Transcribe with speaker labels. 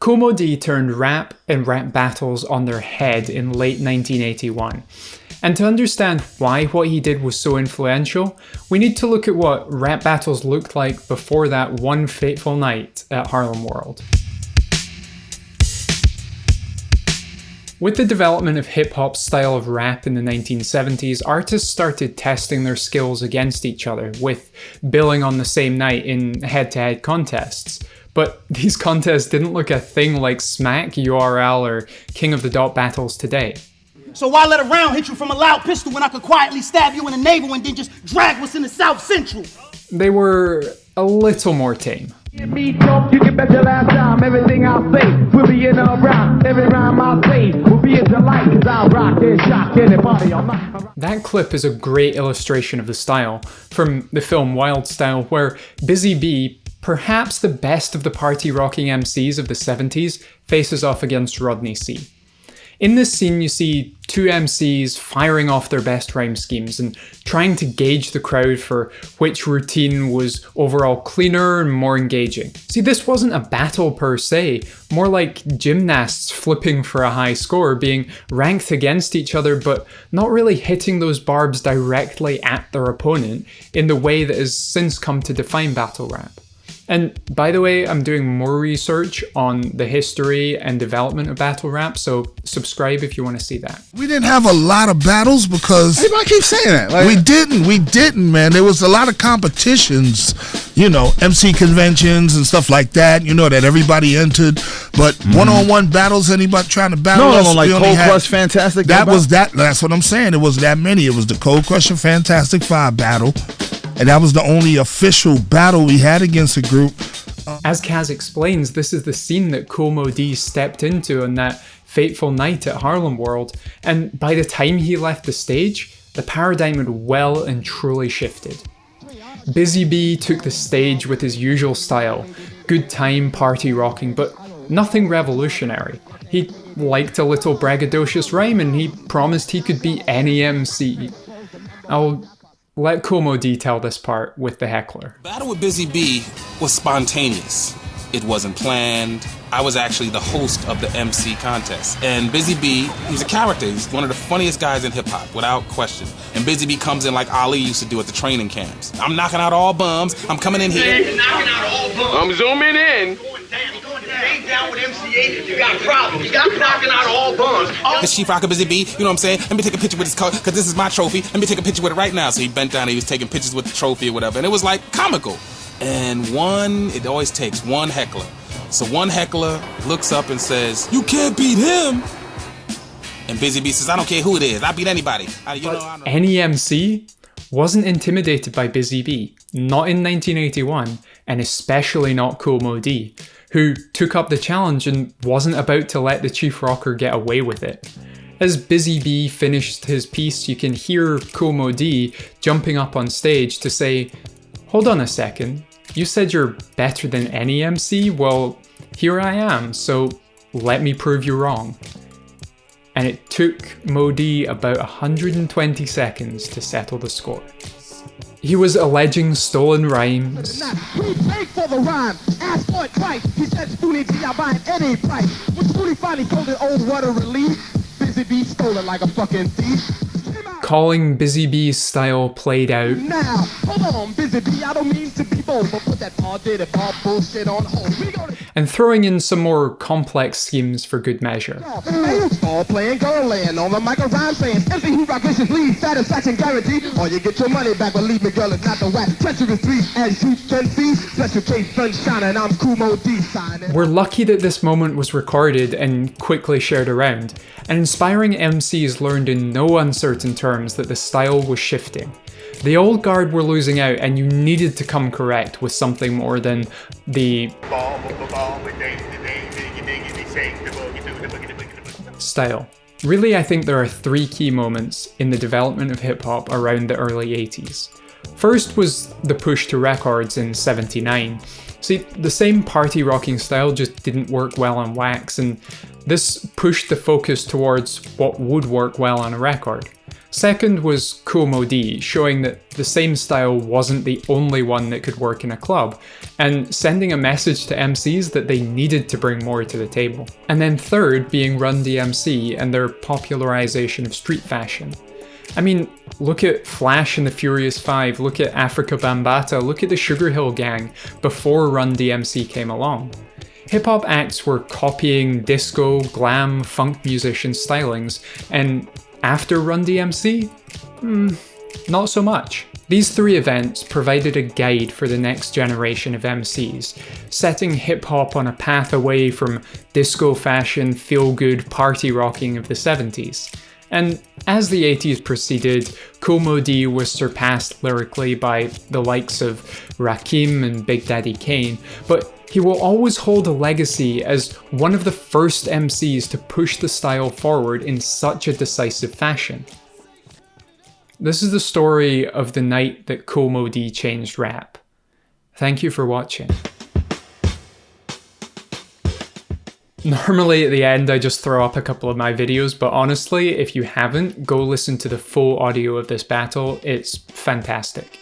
Speaker 1: Kool Moe Dee turned rap and rap battles on their head in late 1981. And to understand why what he did was so influential, we need to look at what rap battles looked like before that one fateful night at Harlem World. With the development of hip-hop's style of rap in the 1970s, artists started testing their skills against each other, with billing on the same night in head-to-head contests. But these contests didn't look a thing like Smack, URL, or King of the Dot battles today.
Speaker 2: So why let a round hit you from a loud pistol when I could quietly stab you in the navel and then just drag what's in the South Central?
Speaker 1: They were a little more tame.
Speaker 3: You can bet your last time, everything I say will be in a round. Every rhyme I say will be a delight, cause I'll rock and shock anybody all night.
Speaker 1: That clip is a great illustration of the style, from the film Wild Style, where Busy Bee, perhaps the best of the party-rocking MCs of the 70s, faces off against Rodney C. In this scene, you see two MCs firing off their best rhyme schemes and trying to gauge the crowd for which routine was overall cleaner and more engaging. See, this wasn't a battle per se, more like gymnasts flipping for a high score, being ranked against each other but not really hitting those barbs directly at their opponent in the way that has since come to define battle rap. And by the way, I'm doing more research on the history and development of battle rap, so subscribe if you want to see that.
Speaker 4: We didn't have a lot of battles because...
Speaker 5: Everybody keeps saying that. Like,
Speaker 4: we didn't, man. There was a lot of competitions, you know, MC conventions and stuff like that, you know, that everybody entered. But one-on-one battles, anybody trying to battle us...
Speaker 5: No, like Cold Crush Fantastic.
Speaker 4: That's what I'm saying. It wasn't that many. It was the Cold Crush and Fantastic 5 battle. And that was the only official battle we had against a group.
Speaker 1: As Kaz explains, this is the scene that Kool Moe Dee stepped into on that fateful night at Harlem World, and by the time he left the stage, the paradigm had well and truly shifted. Busy Bee took the stage with his usual style, good time party rocking, but nothing revolutionary. He liked a little braggadocious rhyme and he promised he could beat any MC. I'll let Kool Moe Dee tell this part with the heckler.
Speaker 6: Battle with Busy Bee was spontaneous. It wasn't planned. I was actually the host of the MC contest. And Busy Bee, he's a character. He's one of the funniest guys in hip-hop, without question. And Busy Bee comes in like Ali used to do at the training camps. I'm knocking out all bums. I'm coming in here.
Speaker 7: Knocking out all bums.
Speaker 5: I'm zooming in.
Speaker 7: Ain't down with MC8, you got problems. You got knocking out all bums.
Speaker 6: This Chief Rocker Busy Bee, you know what I'm saying? Let me take a picture with his coat, because this is my trophy. Let me take a picture with it right now. So he bent down and he was taking pictures with the trophy or whatever. And it was like comical. And it always takes one heckler. So one heckler looks up and says, "You can't beat him." And Busy Bee says, "I don't care who it is. I beat anybody."
Speaker 1: Any MC wasn't intimidated by Busy Bee. Not in 1981, and especially not Kool Moe Dee, who took up the challenge and wasn't about to let the Chief Rocker get away with it. As Busy Bee finished his piece, you can hear Kool Moe Dee jumping up on stage to say, "Hold on a second, you said you're better than any MC? Well, here I am, so let me prove you wrong." And it took Moe Dee about 120 seconds to settle the score. He was alleging stolen rhymes.
Speaker 3: We paid for the rhyme, asked for it twice. He said, "Spoonie G, I'll buy it any price." When Spoonie finally told it old water relief, Busy Bee stole it like a fucking thief.
Speaker 1: Calling Busy Bee's style played out.
Speaker 3: Now, hold on, Busy Bee, I don't mean to be bold, but put that all bullshit on hold.
Speaker 1: And throwing in some more complex schemes for good measure.
Speaker 3: All playing girl laying on the mic rhyme saying, "Empty who rock vicious lead, satisfaction guaranteed, or you get your money back, believe me girl, it's not the whack. Treacherous Three, as you can see, special case sunshine, and I'm Kool Moe Dee signing."
Speaker 1: We're lucky that this moment was recorded and quickly shared around, and inspiring MCs learned in no uncertain terms that the style was shifting. The old guard were losing out and you needed to come correct with something more than the style. Really, I think there are three key moments in the development of hip-hop around the early 80s. First was the push to records in '79. See, the same party rocking style just didn't work well on wax, and this pushed the focus towards what would work well on a record. Second was Kool Moe Dee, showing that the same style wasn't the only one that could work in a club, and sending a message to MCs that they needed to bring more to the table. And then third being Run DMC and their popularization of street fashion. I mean, look at Flash and the Furious 5, look at Africa Bambaataa, look at the Sugar Hill Gang before Run DMC came along. Hip-hop acts were copying disco, glam, funk musician stylings, and after Run DMC? Not so much. These three events provided a guide for the next generation of MCs, setting hip-hop on a path away from disco fashion, feel-good party rocking of the 70s. And as the 80s proceeded, Kool Moe Dee was surpassed lyrically by the likes of Rakim and Big Daddy Kane, but he will always hold a legacy as one of the first MCs to push the style forward in such a decisive fashion. This is the story of the night that Kool Moe Dee changed rap. Thank you for watching. Normally at the end I just throw up a couple of my videos, but honestly, if you haven't, go listen to the full audio of this battle, it's fantastic.